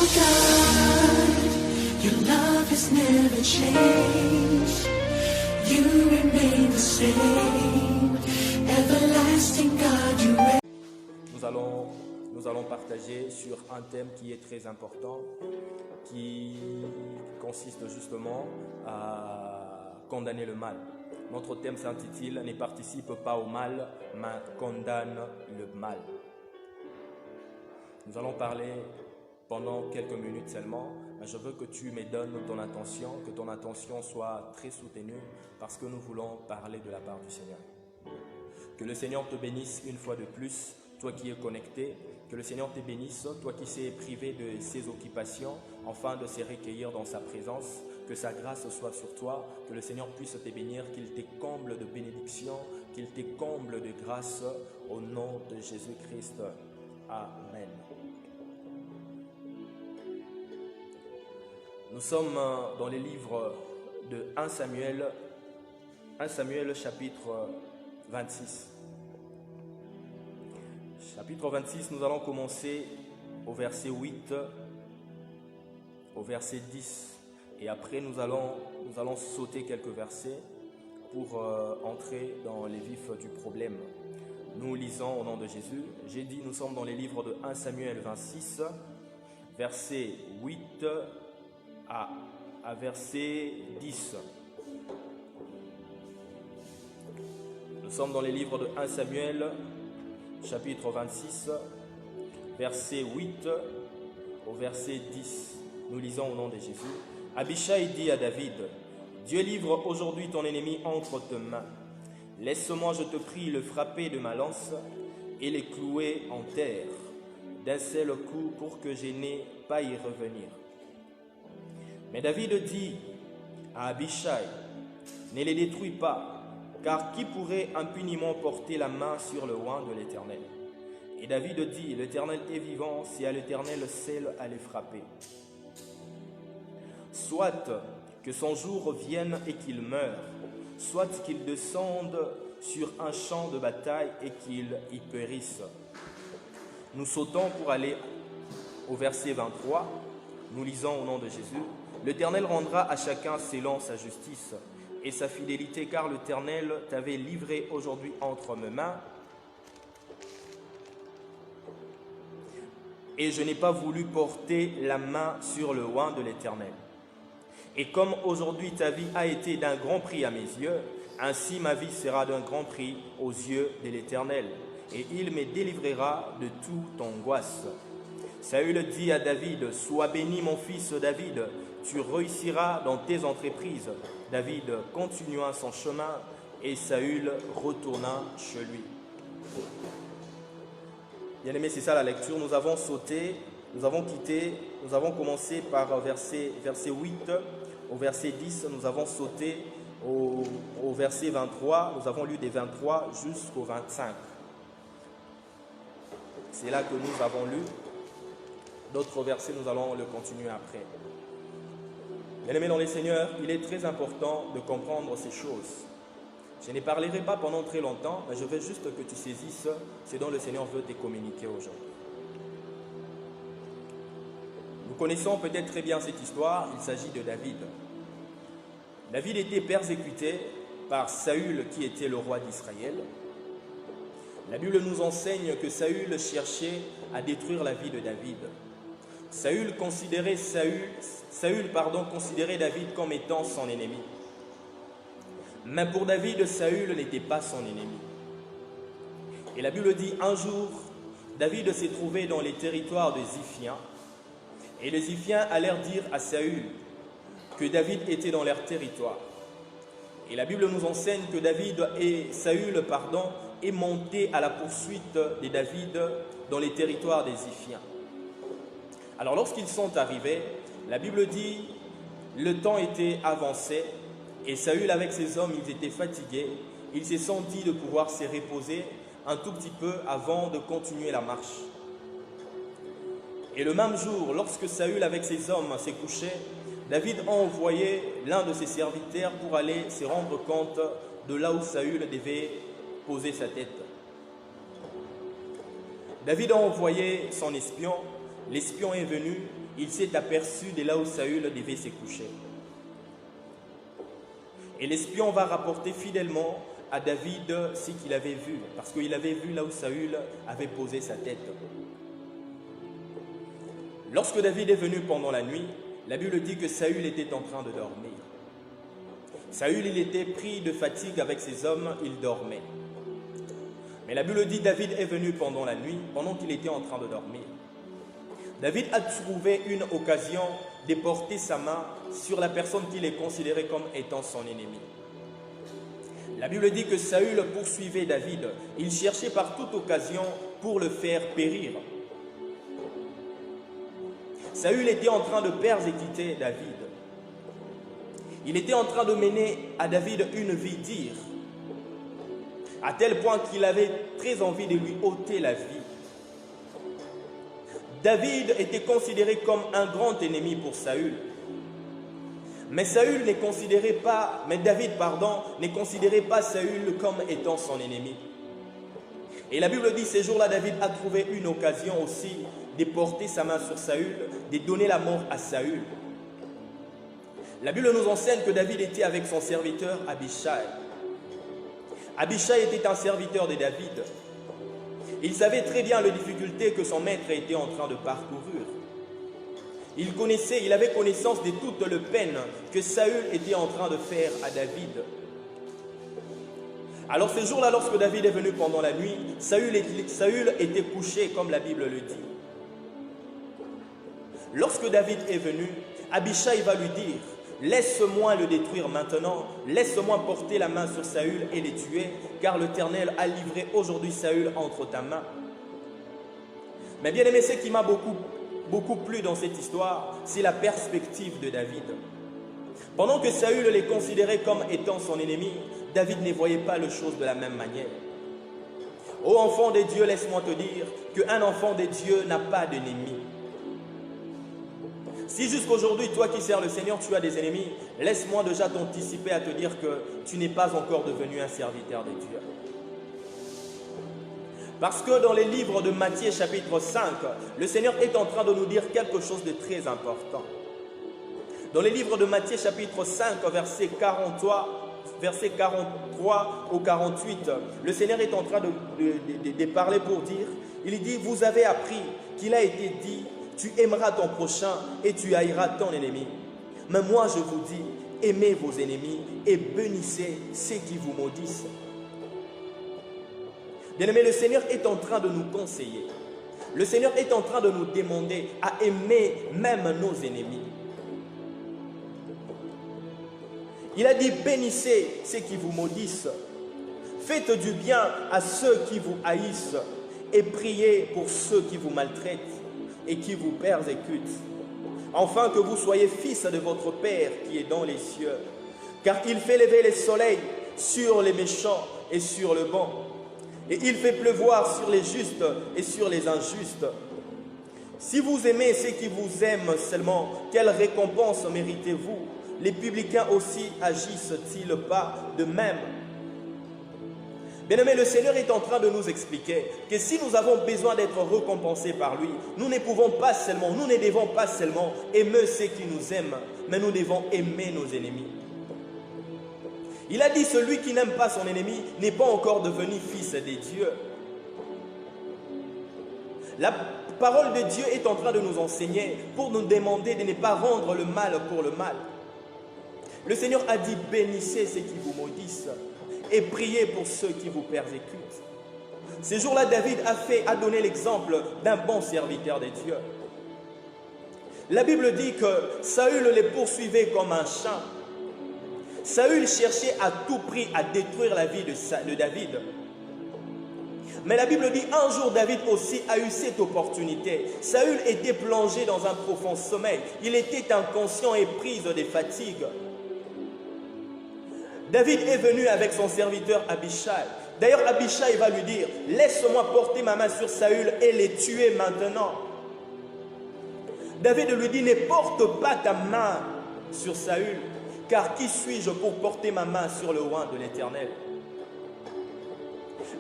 God, your love has never changed. You remain the same, everlasting God, you reign. Nous allons partager sur un thème qui est très important, qui consiste justement à condamner le mal. Notre thème s'intitule « Ne participe pas au mal, mais condamne le mal ». Nous allons parler pendant quelques minutes seulement, mais je veux que tu me donnes ton attention, que ton attention soit très soutenue parce que nous voulons parler de la part du Seigneur. Que le Seigneur te bénisse une fois de plus, toi qui es connecté, que le Seigneur te bénisse, toi qui s'es privé de ses occupations, afin de se recueillir dans sa présence, que sa grâce soit sur toi, que le Seigneur puisse te bénir, qu'il te comble de bénédictions, qu'il te comble de grâce, au nom de Jésus-Christ. Amen. Nous sommes dans les livres de 1 Samuel chapitre 26. Chapitre 26, nous allons commencer au verset 8, au verset 10. Et après, nous allons sauter quelques versets pour entrer dans les vifs du problème. Nous lisons au nom de Jésus. J'ai dit, nous sommes dans les livres de 1 Samuel 26, verset 8 à verset 10. Nous sommes dans les livres de 1 Samuel, chapitre 26, verset 8 au verset 10. Nous lisons au nom de Jésus. Abishai dit à David, « Dieu livre aujourd'hui ton ennemi entre tes mains. Laisse-moi, je te prie, le frapper de ma lance et le clouer en terre d'un seul coup pour que je n'ai pas à y revenir. » Mais David dit à Abishai, « Ne les détruis pas, car qui pourrait impunément porter la main sur le oint de l'Éternel ?» Et David dit, « L'Éternel est vivant, c'est à l'Éternel seul à les frapper. Soit que son jour vienne et qu'il meure, soit qu'il descende sur un champ de bataille et qu'il y périsse. » Nous sautons pour aller au verset 23. Nous lisons au nom de Jésus. « L'Éternel rendra à chacun selon sa justice et sa fidélité, car l'Éternel t'avait livré aujourd'hui entre mes mains. Et je n'ai pas voulu porter la main sur le oint de l'Éternel. Et comme aujourd'hui ta vie a été d'un grand prix à mes yeux, ainsi ma vie sera d'un grand prix aux yeux de l'Éternel. Et il me délivrera de toute angoisse. » Saül dit à David, « Sois béni mon fils David, tu réussiras dans tes entreprises. » David continua son chemin et Saül retourna chez lui. Bien aimé, c'est ça la lecture. Nous avons sauté, nous avons quitté, nous avons commencé par verset 8 au verset 10, nous avons sauté au verset 23, nous avons lu des 23 jusqu'au 25. C'est là que nous avons lu. D'autres versets, nous allons le continuer après. Bien-aimés dans les Seigneurs, il est très important de comprendre ces choses. Je ne parlerai pas pendant très longtemps, mais je veux juste que tu saisisses ce dont le Seigneur veut te communiquer aujourd'hui. Nous connaissons peut-être très bien cette histoire, il s'agit de David. David était persécuté par Saül qui était le roi d'Israël. La Bible nous enseigne que Saül cherchait à détruire la vie de David. Saül considérait David comme étant son ennemi. Mais pour David, Saül n'était pas son ennemi. Et la Bible dit, un jour, David s'est trouvé dans les territoires de Ziphiens. Et les Ziphiens allèrent dire à Saül que David était dans leur territoire. Et la Bible nous enseigne que Saül est monté à la poursuite de David dans les territoires des Ziphiens. Alors lorsqu'ils sont arrivés, la Bible dit, le temps était avancé et Saül avec ses hommes, ils étaient fatigués. Ils se sont dit de pouvoir se reposer un tout petit peu avant de continuer la marche. Et le même jour, lorsque Saül avec ses hommes s'est couché, David a envoyé l'un de ses serviteurs pour aller se rendre compte de là où Saül devait poser sa tête. David a envoyé son espion, l'espion est venu, il s'est aperçu de là où Saül devait se coucher. Et l'espion va rapporter fidèlement à David ce qu'il avait vu, parce qu'il avait vu là où Saül avait posé sa tête. Lorsque David est venu pendant la nuit, la Bible dit que Saül était en train de dormir. Saül, il était pris de fatigue avec ses hommes, il dormait. Mais la Bible dit que David est venu pendant la nuit, pendant qu'il était en train de dormir. David a trouvé une occasion de porter sa main sur la personne qu'il est considéré comme étant son ennemi. La Bible dit que Saül poursuivait David. Il cherchait par toute occasion pour le faire périr. Saül était en train de persécuter David. Il était en train de mener à David une vie dure, à tel point qu'il avait très envie de lui ôter la vie. David était considéré comme un grand ennemi pour Saül. Mais David ne considérait pas Saül comme étant son ennemi. Et la Bible dit, ce jour-là, David a trouvé une occasion aussi de porter sa main sur Saül, de donner la mort à Saül. La Bible nous enseigne que David était avec son serviteur Abishai. Abishai était un serviteur de David. Il savait très bien les difficultés que son maître était en train de parcourir. Il avait connaissance de toute la peine que Saül était en train de faire à David. Alors ce jour-là, lorsque David est venu pendant la nuit, Saül était couché comme la Bible le dit. Lorsque David est venu, Abishai va lui dire, laisse-moi le détruire maintenant, laisse-moi porter la main sur Saül et le tuer, car l'Éternel a livré aujourd'hui Saül entre ta main. Mais bien aimé, ce qui m'a beaucoup plu dans cette histoire, c'est la perspective de David. Pendant que Saül les considérait comme étant son ennemi, David ne voyait pas les choses de la même manière. Ô enfant de Dieu, laisse-moi te dire qu'un enfant de Dieu n'a pas d'ennemi. Si jusqu'aujourd'hui, toi qui sers le Seigneur, tu as des ennemis, laisse-moi déjà t'anticiper à te dire que tu n'es pas encore devenu un serviteur de Dieu. Parce que dans les livres de Matthieu chapitre 5, le Seigneur est en train de nous dire quelque chose de très important. Dans les livres de Matthieu chapitre 5, verset 43 au 48, le Seigneur est en train de parler pour dire, il dit, vous avez appris qu'il a été dit, tu aimeras ton prochain et tu haïras ton ennemi. Mais moi je vous dis, aimez vos ennemis et bénissez ceux qui vous maudissent. Bien-aimé, le Seigneur est en train de nous conseiller. Le Seigneur est en train de nous demander à aimer même nos ennemis. Il a dit, bénissez ceux qui vous maudissent. Faites du bien à ceux qui vous haïssent et priez pour ceux qui vous maltraitent et qui vous persécutent, afin que vous soyez fils de votre Père qui est dans les cieux. Car il fait lever le soleil sur les méchants et sur le bon, et il fait pleuvoir sur les justes et sur les injustes. Si vous aimez ceux qui vous aiment seulement, quelle récompense méritez-vous? Les publicains aussi agissent-ils pas de même? Bien-aimé, le Seigneur est en train de nous expliquer que si nous avons besoin d'être récompensés par lui, nous ne devons pas seulement aimer ceux qui nous aiment, mais nous devons aimer nos ennemis. Il a dit, celui qui n'aime pas son ennemi n'est pas encore devenu fils de Dieu. La parole de Dieu est en train de nous enseigner pour nous demander de ne pas rendre le mal pour le mal. Le Seigneur a dit, bénissez ceux qui vous maudissent et priez pour ceux qui vous persécutent. Ces jours-là, David a donné l'exemple d'un bon serviteur de Dieu. La Bible dit que Saül les poursuivait comme un chien. Saül cherchait à tout prix à détruire la vie de David. Mais la Bible dit, un jour David aussi a eu cette opportunité. Saül était plongé dans un profond sommeil. Il était inconscient et pris de fatigue. David est venu avec son serviteur Abishai. D'ailleurs, Abishai va lui dire, laisse-moi porter ma main sur Saül et les tuer maintenant. David lui dit, ne porte pas ta main sur Saül, car qui suis-je pour porter ma main sur le oint de l'Éternel?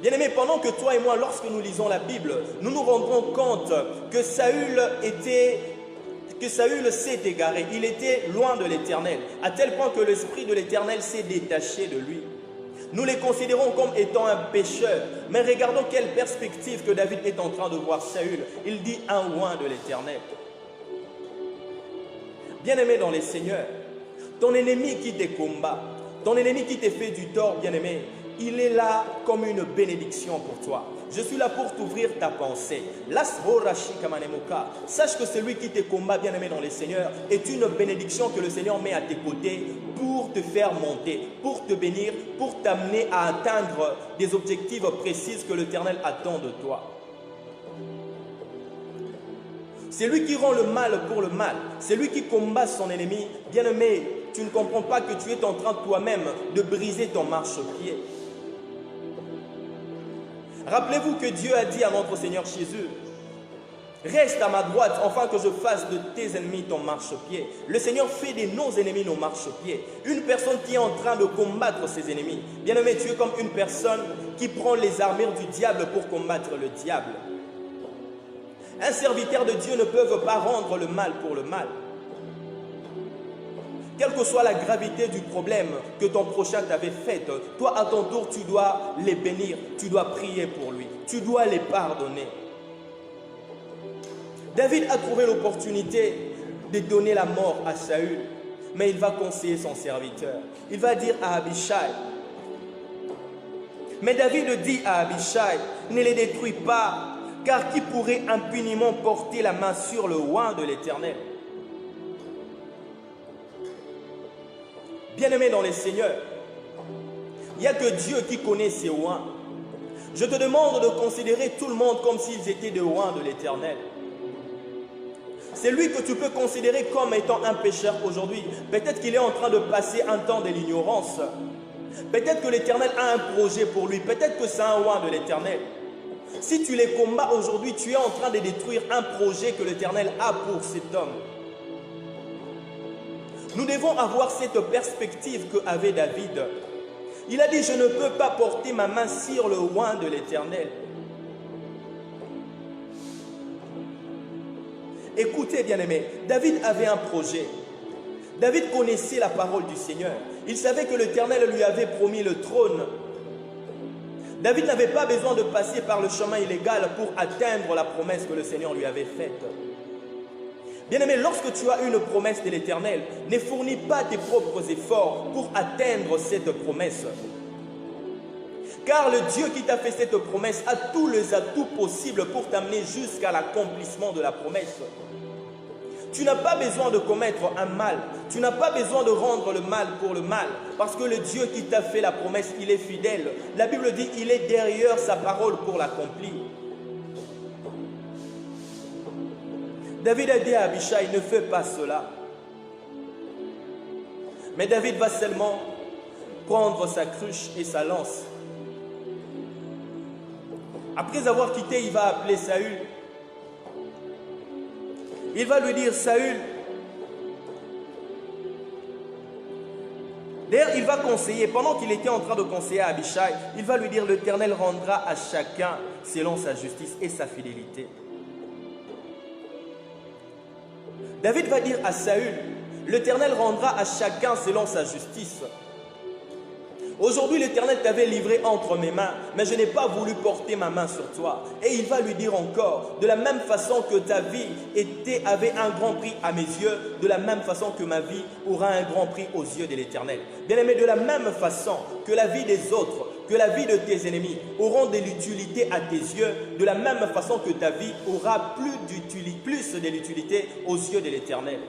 Bien-aimé, pendant que toi et moi, lorsque nous lisons la Bible, nous nous rendrons compte que Saül était que Saül s'est égaré. Il était loin de l'Éternel, à tel point que l'Esprit de l'Éternel s'est détaché de lui. Nous les considérons comme étant un pécheur, mais regardons quelle perspective que David est en train de voir Saül. Il dit un loin de l'Éternel. Bien-aimé dans les seigneurs, ton ennemi qui te combat, ton ennemi qui te fait du tort, bien-aimé, il est là comme une bénédiction pour toi. Je suis là pour t'ouvrir ta pensée. Sache que celui qui te combat, bien-aimé dans les seigneurs, est une bénédiction que le Seigneur met à tes côtés pour te faire monter, pour te bénir, pour t'amener à atteindre des objectifs précis que l'Éternel attend de toi. C'est lui qui rend le mal pour le mal. C'est lui qui combat son ennemi. Bien-aimé, tu ne comprends pas que tu es en train toi-même de briser ton marchepied. Rappelez-vous que Dieu a dit à notre Seigneur Jésus, reste à ma droite afin que je fasse de tes ennemis ton marchepied. Le Seigneur fait de nos ennemis nos marchepieds. Une personne qui est en train de combattre ses ennemis. Bien-aimé, tu es comme une personne qui prend les armures du diable pour combattre le diable. Un serviteur de Dieu ne peut pas rendre le mal pour le mal. Quelle que soit la gravité du problème que ton prochain t'avait fait, toi à ton tour, tu dois les bénir, tu dois prier pour lui, tu dois les pardonner. David a trouvé l'opportunité de donner la mort à Saül, mais il va conseiller son serviteur. Il va dire à Abishai, mais David dit à Abishai, ne les détruis pas, car qui pourrait impunément porter la main sur le oint de l'Éternel? Bien-aimé dans les seigneurs, il n'y a que Dieu qui connaît ses oints. Je te demande de considérer tout le monde comme s'ils étaient des oints de l'Éternel. C'est lui que tu peux considérer comme étant un pécheur aujourd'hui. Peut-être qu'il est en train de passer un temps de l'ignorance. Peut-être que l'Éternel a un projet pour lui. Peut-être que c'est un oint de l'Éternel. Si tu les combats aujourd'hui, tu es en train de détruire un projet que l'Éternel a pour cet homme. Nous devons avoir cette perspective qu'avait David. Il a dit, je ne peux pas porter ma main sur le oint de l'Éternel. Écoutez, bien-aimés, David avait un projet. David connaissait la parole du Seigneur. Il savait que l'Éternel lui avait promis le trône. David n'avait pas besoin de passer par le chemin illégal pour atteindre la promesse que le Seigneur lui avait faite. Bien-aimé, lorsque tu as une promesse de l'Éternel, ne fournis pas tes propres efforts pour atteindre cette promesse. Car le Dieu qui t'a fait cette promesse a tous les atouts possibles pour t'amener jusqu'à l'accomplissement de la promesse. Tu n'as pas besoin de commettre un mal. Tu n'as pas besoin de rendre le mal pour le mal. Parce que le Dieu qui t'a fait la promesse, il est fidèle. La Bible dit, il est derrière sa parole pour l'accomplir. David a dit à Abishai, ne fais pas cela. Mais David va seulement prendre sa cruche et sa lance. Après avoir quitté, il va appeler Saül. Il va lui dire, Saül, d'ailleurs il va conseiller, pendant qu'il était en train de conseiller à Abishai, il va lui dire, l'Éternel rendra à chacun selon sa justice et sa fidélité. David va dire à Saül, l'Éternel rendra à chacun selon sa justice. Aujourd'hui, l'Éternel t'avait livré entre mes mains, mais je n'ai pas voulu porter ma main sur toi. Et il va lui dire encore, de la même façon que ta vie avait un grand prix à mes yeux, de la même façon que ma vie aura un grand prix aux yeux de l'Éternel. Bien-aimé, de la même façon que la vie des autres, que la vie de tes ennemis auront de l'utilité à tes yeux, de la même façon que ta vie aura plus de l'utilité aux yeux de l'Éternel.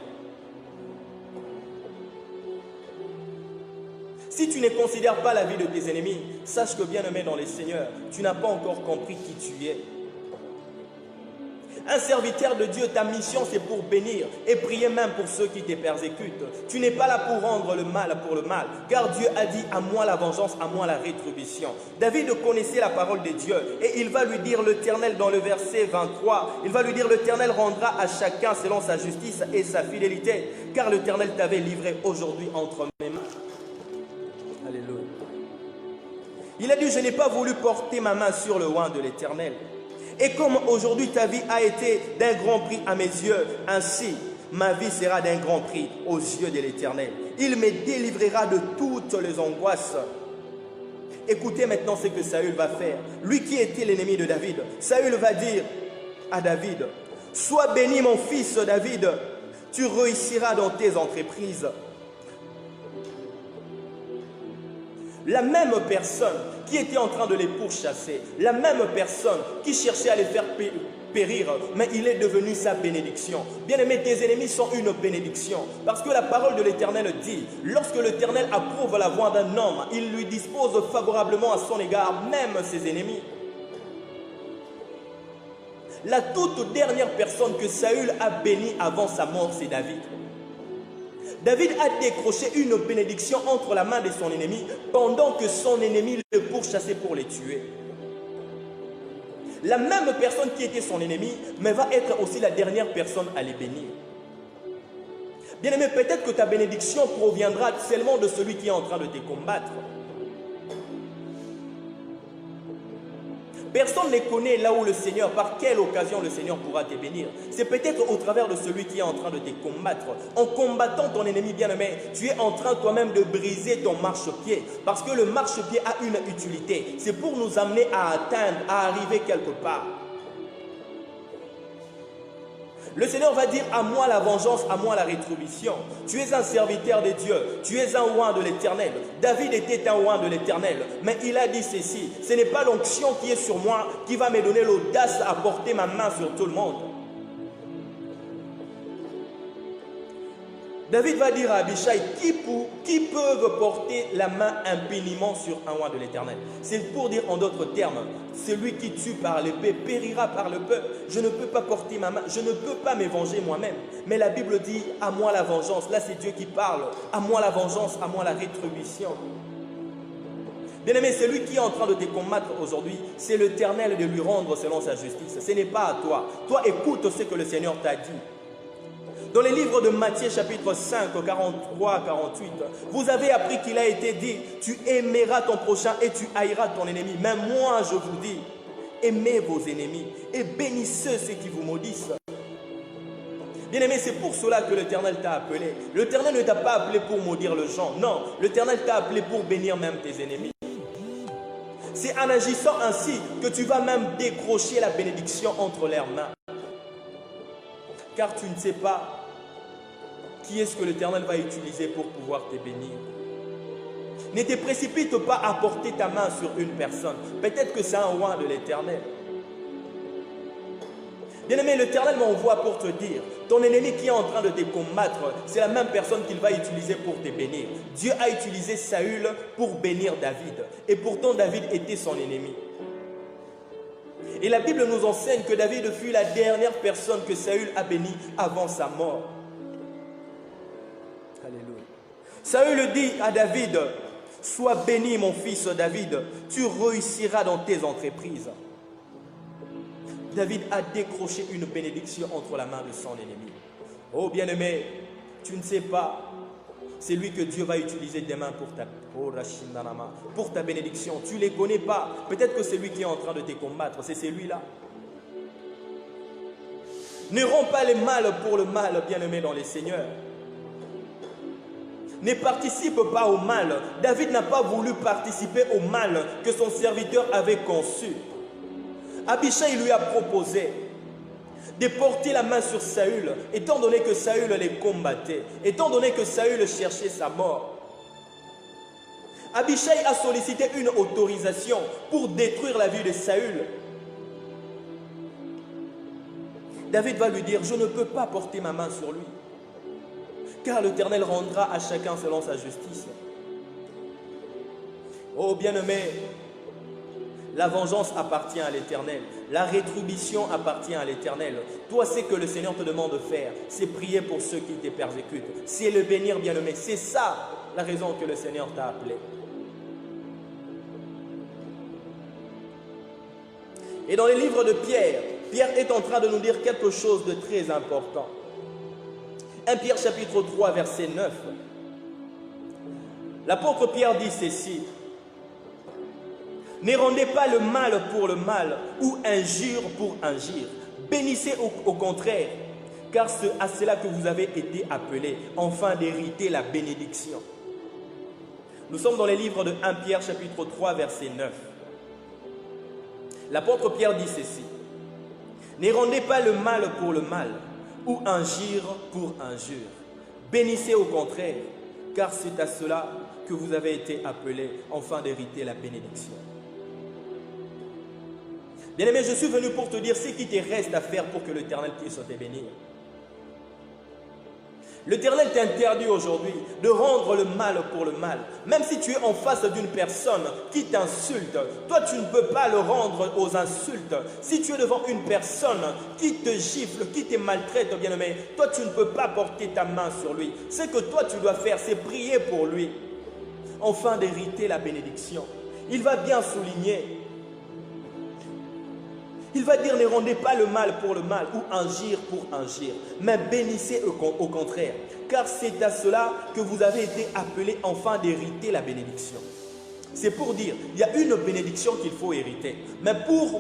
Si tu ne considères pas la vie de tes ennemis, sache que bien-aimé dans les seigneurs, tu n'as pas encore compris qui tu es. Un serviteur de Dieu, ta mission c'est pour bénir et prier même pour ceux qui te persécutent. Tu n'es pas là pour rendre le mal pour le mal, car Dieu a dit à moi la vengeance, à moi la rétribution. David connaissait la parole de Dieu et il va lui dire l'Éternel dans le verset 23, il va lui dire l'Éternel rendra à chacun selon sa justice et sa fidélité, car l'Éternel t'avait livré aujourd'hui entre mes mains. Alléluia. Il a dit, je n'ai pas voulu porter ma main sur le oint de l'Éternel. Et comme aujourd'hui ta vie a été d'un grand prix à mes yeux, ainsi Ma vie sera d'un grand prix aux yeux de l'Éternel. Il me délivrera de toutes les angoisses. Écoutez maintenant ce que Saül va faire. Lui qui était l'ennemi de David, Saül va dire à David, « Sois béni mon fils David, tu réussiras dans tes entreprises. » La même personne qui était en train de les pourchasser, la même personne qui cherchait à les faire périr, mais il est devenu sa bénédiction. Bien-aimés, tes ennemis sont une bénédiction. Parce que la parole de l'Éternel dit, lorsque l'Éternel approuve la voie d'un homme, il lui dispose favorablement à son égard, même ses ennemis. La toute dernière personne que Saül a bénie avant sa mort, c'est David. David a décroché une bénédiction entre la main de son ennemi pendant que son ennemi le pourchassait pour les tuer. La même personne qui était son ennemi, mais va être aussi la dernière personne à les bénir. Bien-aimé, peut-être que ta bénédiction proviendra seulement de celui qui est en train de te combattre. Personne ne connaît là où le Seigneur, par quelle occasion le Seigneur pourra te bénir. C'est peut-être au travers de celui qui est en train de te combattre. En combattant ton ennemi bien-aimé, tu es en train toi-même de briser ton marchepied. Parce que le marchepied a une utilité. C'est pour nous amener à atteindre, à arriver quelque part. Le Seigneur va dire, à moi la vengeance, à moi la rétribution. Tu es un serviteur de Dieu, tu es un roi de l'Éternel. David était un roi de l'Éternel, mais il a dit ceci, ce n'est pas l'onction qui est sur moi qui va me donner l'audace à porter ma main sur tout le monde. David va dire à Abishai, qui peuvent porter la main impuniment sur un roi de l'Éternel? C'est pour dire en d'autres termes, celui qui tue par l'épée périra par le peuple. Je ne peux pas porter ma main, je ne peux pas me venger moi-même. Mais la Bible dit, à moi la vengeance. Là c'est Dieu qui parle, à moi la vengeance, à moi la rétribution. Bien-aimé, celui qui est en train de te combattre aujourd'hui, c'est l'Éternel de lui rendre selon sa justice. Ce n'est pas à toi. Toi, écoute ce que le Seigneur t'a dit. Dans les livres de Matthieu chapitre 5, 43, 48, vous avez appris qu'il a été dit, tu aimeras ton prochain et tu haïras ton ennemi. Mais moi je vous dis, aimez vos ennemis et bénissez ceux qui vous maudissent. Bien-aimé, c'est pour cela que l'Éternel t'a appelé. L'Éternel ne t'a pas appelé pour maudire les gens. Non, l'Éternel t'a appelé pour bénir même tes ennemis. C'est en agissant ainsi que tu vas même décrocher la bénédiction entre leurs mains. Car tu ne sais pas qui est-ce que l'Éternel va utiliser pour pouvoir te bénir. Ne te précipite pas à porter ta main sur une personne. Peut-être que c'est un roi de l'Éternel. Bien-aimé, l'Éternel m'envoie pour te dire, ton ennemi qui est en train de te combattre, c'est la même personne qu'il va utiliser pour te bénir. Dieu a utilisé Saül pour bénir David. Et pourtant, David était son ennemi. Et la Bible nous enseigne que David fut la dernière personne que Saül a bénie avant sa mort. Alléluia. Saül dit à David, « Sois béni mon fils David, tu réussiras dans tes entreprises. » David a décroché une bénédiction entre la main de son ennemi. Oh bien-aimé, tu ne sais pas, c'est lui que Dieu va utiliser demain pour ta bénédiction. Tu ne les connais pas. Peut-être que c'est lui qui est en train de te combattre. C'est celui-là. Ne rends pas le mal pour le mal, bien-aimé dans les seigneurs. Ne participe pas au mal. David n'a pas voulu participer au mal que son serviteur avait conçu. Abishai lui a proposé de porter la main sur Saül, étant donné que Saül les combattait, étant donné que Saül cherchait sa mort. Abishai a sollicité une autorisation pour détruire la vie de Saül. David va lui dire, je ne peux pas porter ma main sur lui, car l'Éternel rendra à chacun selon sa justice. Oh bien-aimé, la vengeance appartient à l'Éternel. La rétribution appartient à l'Éternel. Toi, ce que le Seigneur te demande de faire, c'est prier pour ceux qui te persécutent. C'est le bénir, bien-aimé. C'est ça la raison que le Seigneur t'a appelé. Et dans les livres de Pierre, Pierre est en train de nous dire quelque chose de très important. 1 Pierre chapitre 3, verset 9. L'apôtre Pierre dit ceci. Ne rendez pas le mal pour le mal ou injure pour injure. Bénissez au contraire, car c'est à cela que vous avez été appelés, afin d'hériter la bénédiction. Nous sommes dans les livres de 1 Pierre chapitre 3 verset 9. L'apôtre Pierre dit ceci: ne rendez pas le mal pour le mal, ou injure pour injure. Bénissez au contraire, car c'est à cela que vous avez été appelés, afin d'hériter la bénédiction. Bien-aimé, je suis venu pour te dire ce qui te reste à faire pour que l'Éternel puisse te bénir. L'Éternel t'interdit aujourd'hui de rendre le mal pour le mal. Même si tu es en face d'une personne qui t'insulte, toi tu ne peux pas le rendre aux insultes. Si tu es devant une personne qui te gifle, qui te maltraite, bien-aimé, toi tu ne peux pas porter ta main sur lui. Ce que toi tu dois faire, c'est prier pour lui, afin d'hériter la bénédiction. Il va bien souligner. Il va dire: ne rendez pas le mal pour le mal, ou injure pour injure, mais bénissez au contraire, car c'est à cela que vous avez été appelés, afin d'hériter la bénédiction. C'est pour dire, il y a une bénédiction qu'il faut hériter, mais pour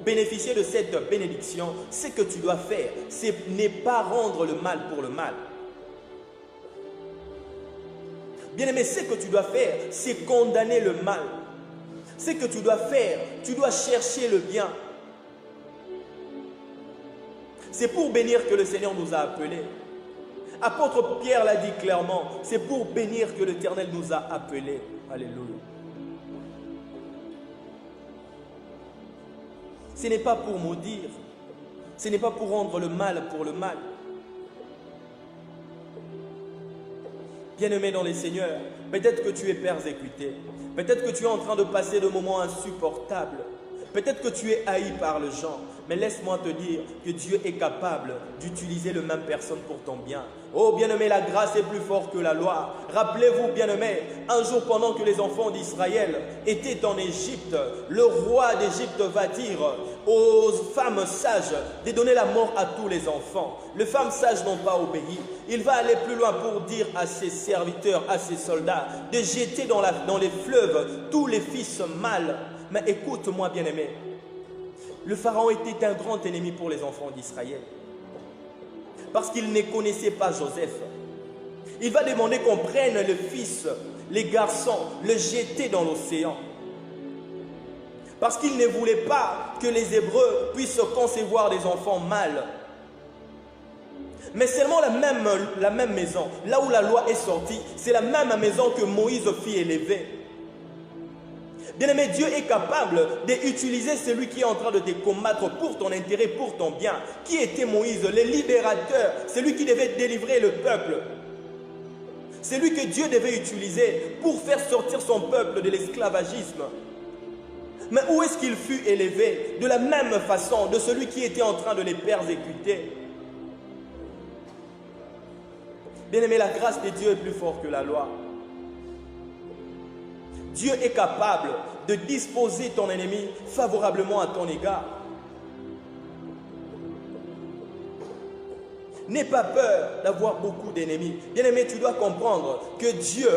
bénéficier de cette bénédiction, ce que tu dois faire, c'est ne pas rendre le mal pour le mal. Bien-aimé, ce que tu dois faire, c'est condamner le mal. Ce que tu dois faire, tu dois chercher le bien. C'est pour bénir que le Seigneur nous a appelés. Apôtre Pierre l'a dit clairement, c'est pour bénir que l'Éternel nous a appelés. Alléluia. Ce n'est pas pour maudire, ce n'est pas pour rendre le mal pour le mal. Bien-aimé dans les Seigneurs, peut-être que tu es persécuté, peut-être que tu es en train de passer de moments insupportables, peut-être que tu es haï par les gens, mais laisse-moi te dire que Dieu est capable d'utiliser la même personne pour ton bien. Oh bien-aimé, la grâce est plus forte que la loi. Rappelez-vous, bien-aimé, un jour pendant que les enfants d'Israël étaient en Égypte, le roi d'Égypte va dire aux femmes sages de donner la mort à tous les enfants. Les femmes sages n'ont pas obéi. Il va aller plus loin pour dire à ses serviteurs, à ses soldats, de jeter dans les fleuves tous les fils mâles. Mais écoute-moi, bien-aimé, le Pharaon était un grand ennemi pour les enfants d'Israël. Parce qu'il ne connaissait pas Joseph. Il va demander qu'on prenne le fils, les garçons, le jeter dans l'océan. Parce qu'il ne voulait pas que les Hébreux puissent concevoir des enfants mâles. Mais seulement la même maison, là où la loi est sortie, c'est la même maison que Moïse fit élever. Bien-aimé, Dieu est capable d'utiliser celui qui est en train de te combattre pour ton intérêt, pour ton bien. Qui était Moïse, le libérateur, celui qui devait délivrer le peuple. Celui que Dieu devait utiliser pour faire sortir son peuple de l'esclavagisme. Mais où est-ce qu'il fut élevé? De la même façon de celui qui était en train de les persécuter. Bien-aimé, la grâce de Dieu est plus forte que la loi. Dieu est capable de disposer ton ennemi favorablement à ton égard. N'aie pas peur d'avoir beaucoup d'ennemis. Bien-aimé, tu dois comprendre que Dieu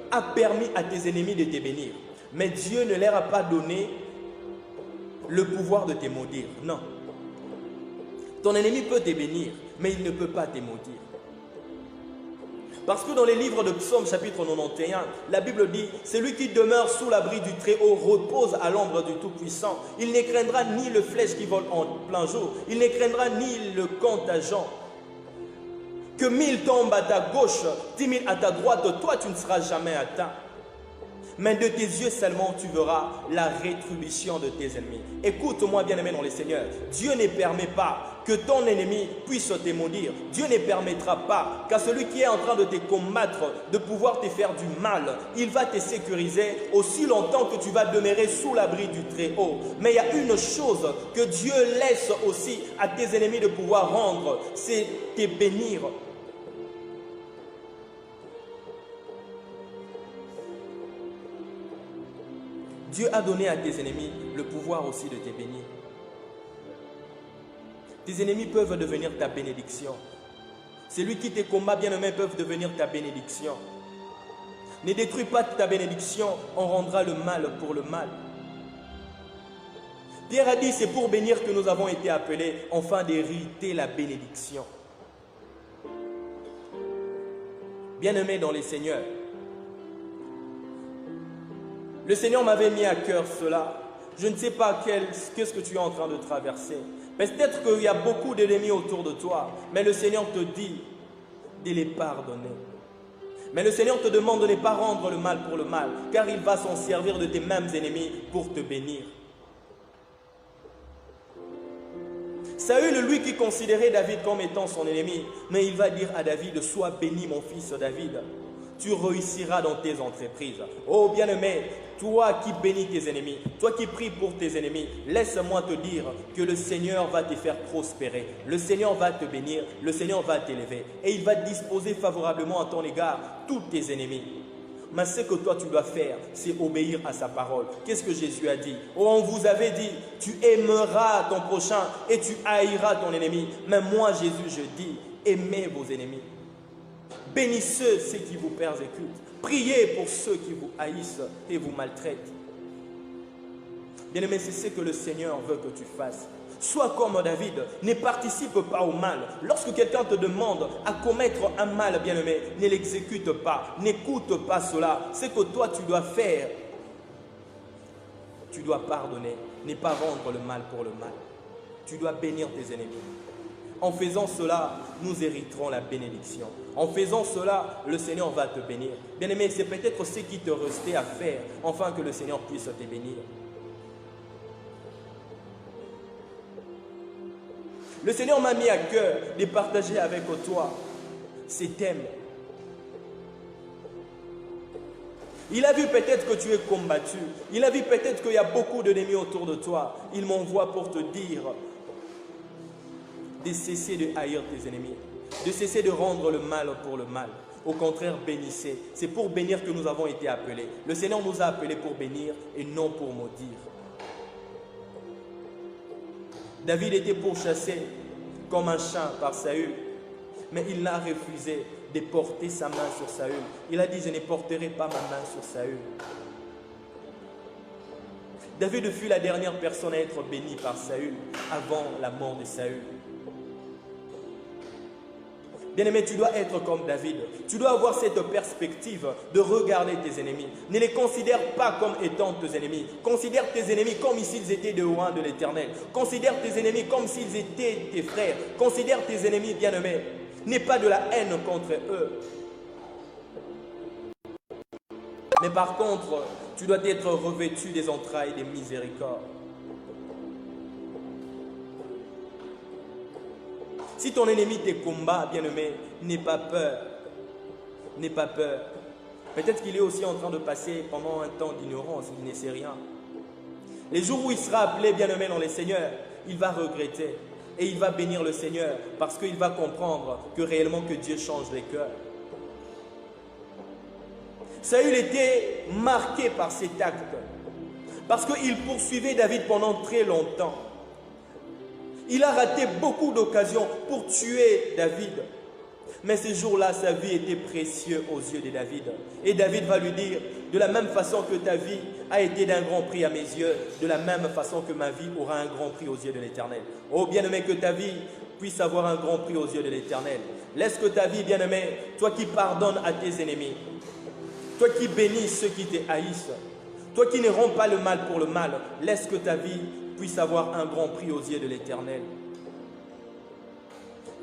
a permis à tes ennemis de te bénir. Mais Dieu ne leur a pas donné le pouvoir de te maudire. Non. Ton ennemi peut te bénir, mais il ne peut pas te maudire. Parce que dans les livres de Psaume chapitre 91, la Bible dit « Celui qui demeure sous l'abri du Très-Haut repose à l'ombre du Tout-Puissant. Il ne craindra ni le flèche qui vole en plein jour, il ne craindra ni le contagion. Que 1000 tombent à ta gauche, 10 000 à ta droite, toi tu ne seras jamais atteint. Mais de tes yeux seulement tu verras la rétribution de tes ennemis. » Écoute-moi bien-aimé dans le Seigneur, Dieu ne permet pas que ton ennemi puisse te maudire. Dieu ne permettra pas qu'à celui qui est en train de te combattre, de pouvoir te faire du mal. Il va te sécuriser aussi longtemps que tu vas demeurer sous l'abri du Très-Haut. Mais il y a une chose que Dieu laisse aussi à tes ennemis de pouvoir rendre, c'est te bénir. Dieu a donné à tes ennemis le pouvoir aussi de te bénir. Tes ennemis peuvent devenir ta bénédiction. Celui qui te combat, bien-aimé, peuvent devenir ta bénédiction. Ne détruis pas ta bénédiction, on rendra le mal pour le mal. Pierre a dit, c'est pour bénir que nous avons été appelés, afin d'hériter la bénédiction. Bien-aimé dans les Seigneurs, le Seigneur m'avait mis à cœur cela. Je ne sais pas qu'est-ce que tu es en train de traverser. Peut-être qu'il y a beaucoup d'ennemis autour de toi, mais le Seigneur te dit de les pardonner. Mais le Seigneur te demande de ne pas rendre le mal pour le mal, car il va s'en servir de tes mêmes ennemis pour te bénir. Saül, lui qui considérait David comme étant son ennemi, mais il va dire à David, sois béni mon fils David, tu réussiras dans tes entreprises. Oh bien-aimé, toi qui bénis tes ennemis, toi qui pries pour tes ennemis, laisse-moi te dire que le Seigneur va te faire prospérer, le Seigneur va te bénir, le Seigneur va t'élever et il va disposer favorablement à ton égard tous tes ennemis. Mais ce que toi tu dois faire, c'est obéir à sa parole. Qu'est-ce que Jésus a dit? Oh, on vous avait dit, tu aimeras ton prochain et tu haïras ton ennemi. Mais moi Jésus, je dis, aimez vos ennemis. Bénissez ceux qui vous persécutent. Priez pour ceux qui vous haïssent et vous maltraitent. Bien-aimé, c'est ce que le Seigneur veut que tu fasses. Sois comme David, ne participe pas au mal. Lorsque quelqu'un te demande à commettre un mal, bien-aimé, ne l'exécute pas, n'écoute pas cela. C'est que toi tu dois faire. Tu dois pardonner, ne pas rendre le mal pour le mal. Tu dois bénir tes ennemis. En faisant cela, nous hériterons la bénédiction. En faisant cela, le Seigneur va te bénir. Bien-aimé, c'est peut-être ce qui te restait à faire, afin que le Seigneur puisse te bénir. Le Seigneur m'a mis à cœur de partager avec toi ces thèmes. Il a vu peut-être que tu es combattu. Il a vu peut-être qu'il y a beaucoup d'ennemis autour de toi. Il m'envoie pour te dire de cesser de haïr tes ennemis, de cesser de rendre le mal pour le mal. Au contraire, bénissez. C'est pour bénir que nous avons été appelés. Le Seigneur nous a appelés pour bénir et non pour maudire. David était pourchassé comme un chien par Saül, mais il a refusé de porter sa main sur Saül. Il a dit, je ne porterai pas ma main sur Saül. David fut la dernière personne à être bénie par Saül avant la mort de Saül. Bien-aimé, tu dois être comme David. Tu dois avoir cette perspective de regarder tes ennemis. Ne les considère pas comme étant tes ennemis. Considère tes ennemis comme s'ils étaient de loin de l'Éternel. Considère tes ennemis comme s'ils étaient tes frères. Considère tes ennemis bien-aimés. N'aie pas de la haine contre eux. Mais par contre, tu dois être revêtu des entrailles de miséricorde. Si ton ennemi te combat, bien-aimé, n'aie pas peur. N'aie pas peur. Peut-être qu'il est aussi en train de passer pendant un temps d'ignorance, il ne sait rien. Les jours où il sera appelé, bien-aimé dans les Seigneurs, il va regretter. Et il va bénir le Seigneur parce qu'il va comprendre que réellement que Dieu change les cœurs. Saül était marqué par cet acte. Parce qu'il poursuivait David pendant très longtemps. Il a raté beaucoup d'occasions pour tuer David. Mais ce jour-là, sa vie était précieuse aux yeux de David. Et David va lui dire, de la même façon que ta vie a été d'un grand prix à mes yeux, de la même façon que ma vie aura un grand prix aux yeux de l'Éternel. Oh bien-aimé, que ta vie puisse avoir un grand prix aux yeux de l'Éternel. Laisse que ta vie, bien-aimé, toi qui pardonnes à tes ennemis, toi qui bénis ceux qui te haïssent, toi qui ne rends pas le mal pour le mal, laisse que ta vie puisse avoir un grand prix aux yeux de l'Éternel.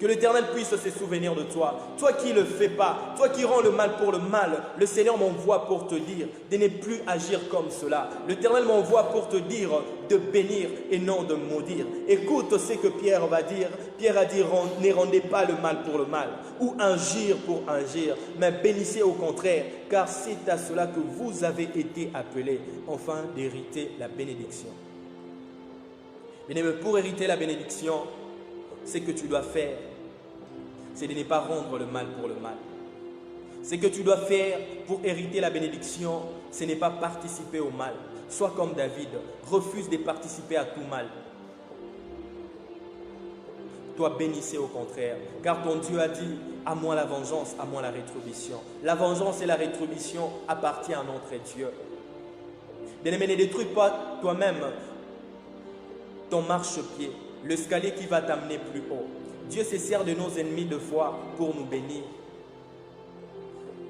Que l'Éternel puisse se souvenir de toi. Toi qui ne le fais pas, toi qui rends le mal pour le mal, le Seigneur m'envoie pour te dire de ne plus agir comme cela. L'Éternel m'envoie pour te dire de bénir et non de maudire. Écoute ce que Pierre va dire. Pierre a dit, ne rendez pas le mal pour le mal, ou agir pour agir, mais bénissez au contraire, car c'est à cela que vous avez été appelés, afin d'hériter la bénédiction. Bien-aimé, pour hériter la bénédiction, ce que tu dois faire, c'est de ne pas rendre le mal pour le mal. Ce que tu dois faire pour hériter la bénédiction, ce n'est pas participer au mal. Sois comme David, refuse de participer à tout mal. Toi, bénissez au contraire, car ton Dieu a dit, à moi la vengeance, à moi la rétribution. La vengeance et la rétribution appartiennent à notre Dieu. Bien-aimé, ne détruis pas toi-même ton marchepied, l'escalier qui va t'amener plus haut. Dieu se sert de nos ennemis de foi pour nous bénir.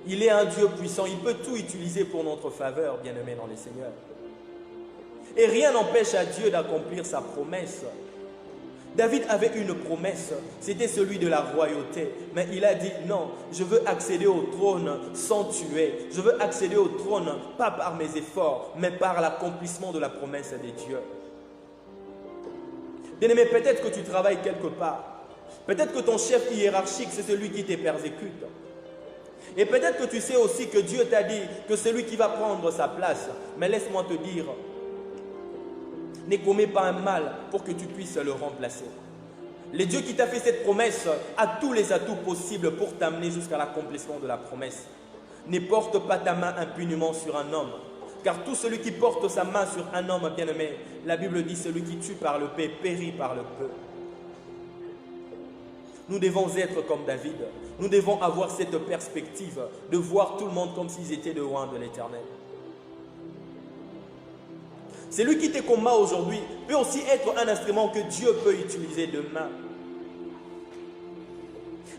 Il est un Dieu puissant, il peut tout utiliser pour notre faveur, bien-aimés dans les Seigneurs. Et rien n'empêche à Dieu d'accomplir sa promesse. David avait une promesse, c'était celui de la royauté. Mais il a dit non, je veux accéder au trône sans tuer. Je veux accéder au trône pas par mes efforts, mais par l'accomplissement de la promesse des dieux. Bien-aimé, peut-être que tu travailles quelque part. Peut-être que ton chef hiérarchique, c'est celui qui te persécute. Et peut-être que tu sais aussi que Dieu t'a dit que c'est lui qui va prendre sa place. Mais laisse-moi te dire, ne commets pas un mal pour que tu puisses le remplacer. Le Dieu qui t'a fait cette promesse a tous les atouts possibles pour t'amener jusqu'à l'accomplissement de la promesse. Ne porte pas ta main impunément sur un homme. Car tout celui qui porte sa main sur un homme bien-aimé, la Bible dit celui qui tue par le peu périt par le peu. Nous devons être comme David. Nous devons avoir cette perspective de voir tout le monde comme s'ils étaient de loin de l'Éternel. Celui qui te combat aujourd'hui peut aussi être un instrument que Dieu peut utiliser demain.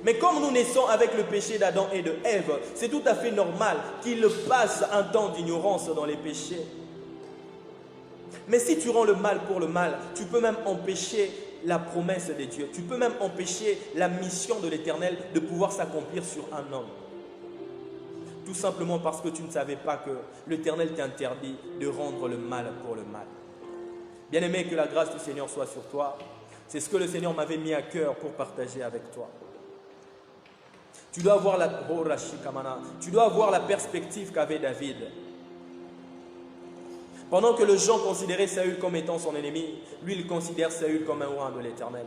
Mais comme nous naissons avec le péché d'Adam et de Ève, c'est tout à fait normal qu'il passe un temps d'ignorance dans les péchés. Mais si tu rends le mal pour le mal, tu peux même empêcher la promesse de Dieu. Tu peux même empêcher la mission de l'Éternel de pouvoir s'accomplir sur un homme. Tout simplement parce que tu ne savais pas que l'Éternel t'interdit de rendre le mal pour le mal. Bien-aimé, que la grâce du Seigneur soit sur toi. C'est ce que le Seigneur m'avait mis à cœur pour partager avec toi. Tu dois avoir la perspective qu'avait David. Pendant que les gens considéraient Saül comme étant son ennemi, lui il considère Saül comme un roi de l'Éternel.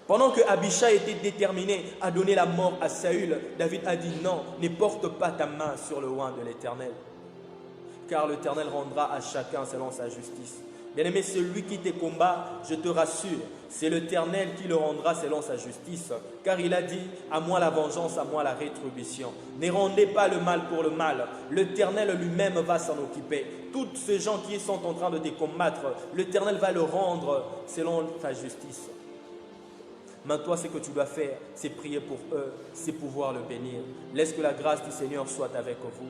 Pendant que Abishai était déterminé à donner la mort à Saül, David a dit non, ne porte pas ta main sur le roi de l'Éternel, car l'Éternel rendra à chacun selon sa justice. Bien-aimé, celui qui te combat, je te rassure, c'est l'Éternel qui le rendra selon sa justice, car il a dit, à moi la vengeance, à moi la rétribution. Ne rendez pas le mal pour le mal, l'Éternel lui-même va s'en occuper. Tous ces gens qui sont en train de te combattre, l'Éternel va le rendre selon sa justice. Maintenant, toi, ce que tu dois faire, c'est prier pour eux, c'est pouvoir le bénir. Laisse que la grâce du Seigneur soit avec vous.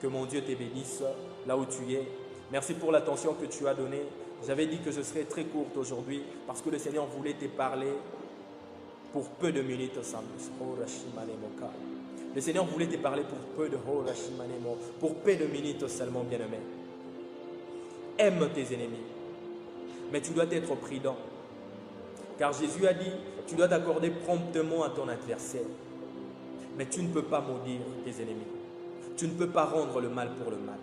Que mon Dieu te bénisse là où tu es. Merci pour l'attention que tu as donnée. J'avais dit que je serais très courte aujourd'hui parce que le Seigneur voulait te parler pour peu de minutes. Le Seigneur voulait te parler pour peu de minutes seulement, bien-aimé. Aime tes ennemis, mais tu dois être prudent. Car Jésus a dit, tu dois t'accorder promptement à ton adversaire. Mais tu ne peux pas maudire tes ennemis. Tu ne peux pas rendre le mal pour le mal.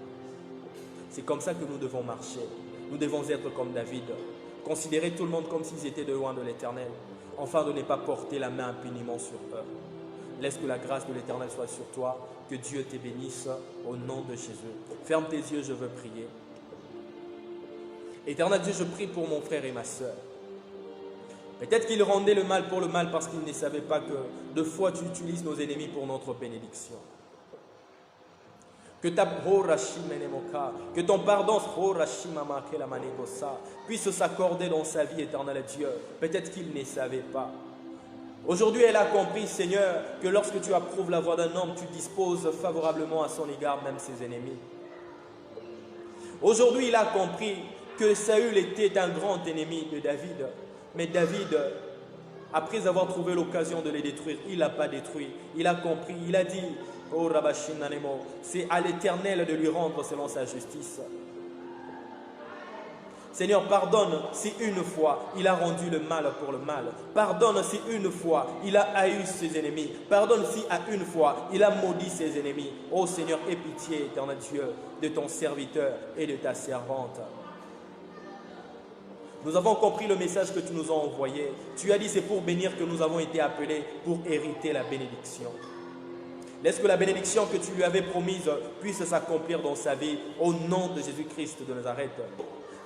C'est comme ça que nous devons marcher. Nous devons être comme David. Considérer tout le monde comme s'ils étaient de loin de l'Éternel. Afin de ne pas porter la main impunément sur eux. Laisse que la grâce de l'Éternel soit sur toi. Que Dieu te bénisse au nom de Jésus. Ferme tes yeux, je veux prier. Éternel Dieu, je prie pour mon frère et ma soeur. Peut-être qu'il rendait le mal pour le mal parce qu'il ne savait pas que deux fois tu utilises nos ennemis pour notre bénédiction. Que ton pardon puisse s'accorder dans sa vie, éternelle Dieu. Peut-être qu'il ne savait pas. Aujourd'hui, elle a compris, Seigneur, que lorsque tu approuves la voix d'un homme, tu disposes favorablement à son égard même ses ennemis. Aujourd'hui, il a compris que Saül était un grand ennemi de David. Mais David, après avoir trouvé l'occasion de les détruire, il n'a pas détruit. Il a compris, il a dit, oh Rabashinanemo, c'est à l'Éternel de lui rendre selon sa justice. Seigneur, pardonne si une fois il a rendu le mal pour le mal. Pardonne si une fois il a haï ses ennemis. Pardonne si à une fois il a maudit ses ennemis. Oh Seigneur, aie pitié, éternel Dieu, de ton serviteur et de ta servante. Nous avons compris le message que tu nous as envoyé. Tu as dit c'est pour bénir que nous avons été appelés pour hériter la bénédiction. Laisse que la bénédiction que tu lui avais promise puisse s'accomplir dans sa vie au nom de Jésus-Christ de Nazareth.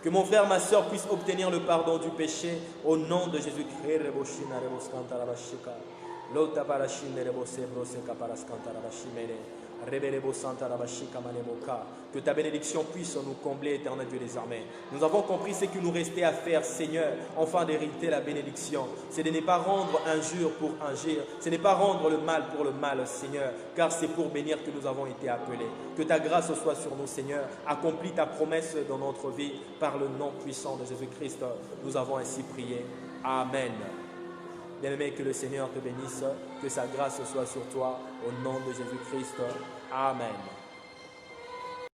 Que mon frère, ma soeur puisse obtenir le pardon du péché au nom de Jésus-Christ. Que ta bénédiction puisse nous combler, éternel Dieu des armées. Nous avons compris ce qu'il nous restait à faire, Seigneur, enfin d'hériter la bénédiction. C'est de ne pas rendre injure pour injure. Ce n'est pas rendre le mal pour le mal, Seigneur, car c'est pour bénir que nous avons été appelés. Que ta grâce soit sur nous, Seigneur. Accomplis ta promesse dans notre vie par le nom puissant de Jésus-Christ. Nous avons ainsi prié. Amen. Bien-aimé, que le Seigneur te bénisse, que sa grâce soit sur toi, au nom de Jésus-Christ. Amen.